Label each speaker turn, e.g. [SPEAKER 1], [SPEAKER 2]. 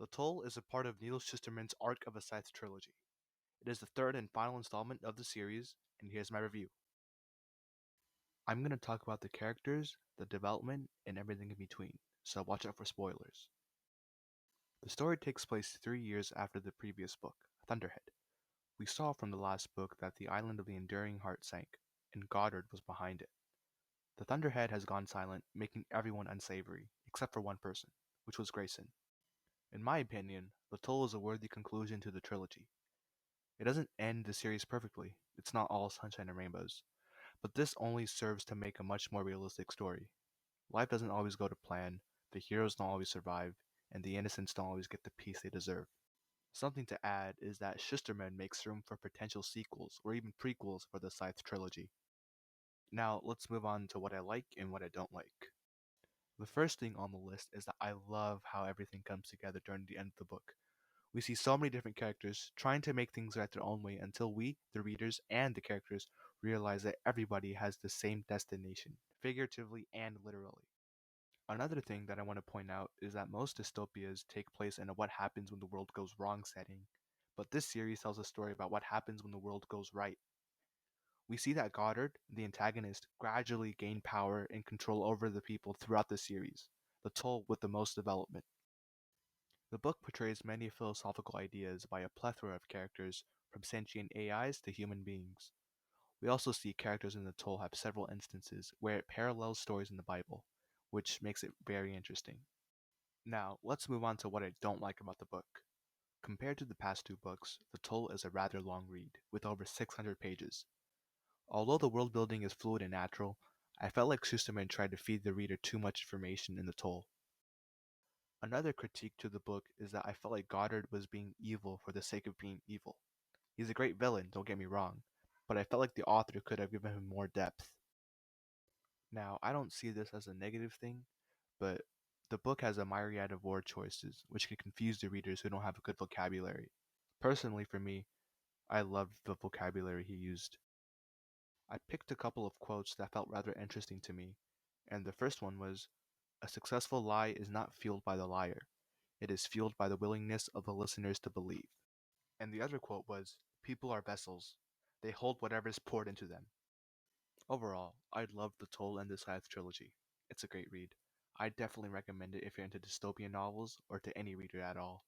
[SPEAKER 1] The Toll is a part of Neil Shusterman's Arc of a Scythe trilogy. It is the third and final installment of the series, and here's my review. I'm going to talk about the characters, the development, and everything in between, so watch out for spoilers. The story takes place 3 years after the previous book, Thunderhead. We saw from the last book that the island of the Enduring Heart sank, and Goddard was behind it. The Thunderhead has gone silent, making everyone unsavory, except for one person, which was Grayson. In my opinion, The Toll is a worthy conclusion to the trilogy. It doesn't end the series perfectly, it's not all sunshine and rainbows, but this only serves to make a much more realistic story. Life doesn't always go to plan, the heroes don't always survive, and the innocents don't always get the peace they deserve. Something to add is that Schusterman makes room for potential sequels or even prequels for the Scythe trilogy. Now, let's move on to what I like and what I don't like. The first thing on the list is that I love how everything comes together during the end of the book. We see so many different characters trying to make things right their own way until we, the readers, and the characters realize that everybody has the same destination, figuratively and literally. Another thing that I want to point out is that most dystopias take place in a what happens when the world goes wrong setting, but this series tells a story about what happens when the world goes right. We see that Goddard, the antagonist, gradually gained power and control over the people throughout the series, the Toll with the most development. The book portrays many philosophical ideas by a plethora of characters, from sentient AIs to human beings. We also see characters in the Toll have several instances where it parallels stories in the Bible, which makes it very interesting. Now, let's move on to what I don't like about the book. Compared to the past two books, The Toll is a rather long read, with over 600 pages. Although the world building is fluid and natural, I felt like Schusterman tried to feed the reader too much information in The Toll. Another critique to the book is that I felt like Goddard was being evil for the sake of being evil. He's a great villain, don't get me wrong, but I felt like the author could have given him more depth. Now, I don't see this as a negative thing, but the book has a myriad of word choices, which can confuse the readers who don't have a good vocabulary. Personally, for me, I loved the vocabulary he used. I picked a couple of quotes that felt rather interesting to me, and the first one was, "A successful lie is not fueled by the liar. It is fueled by the willingness of the listeners to believe." And the other quote was, "People are vessels. They hold whatever is poured into them." Overall, I loved the Toll and the Scythe trilogy. It's a great read. I definitely recommend it if you're into dystopian novels or to any reader at all.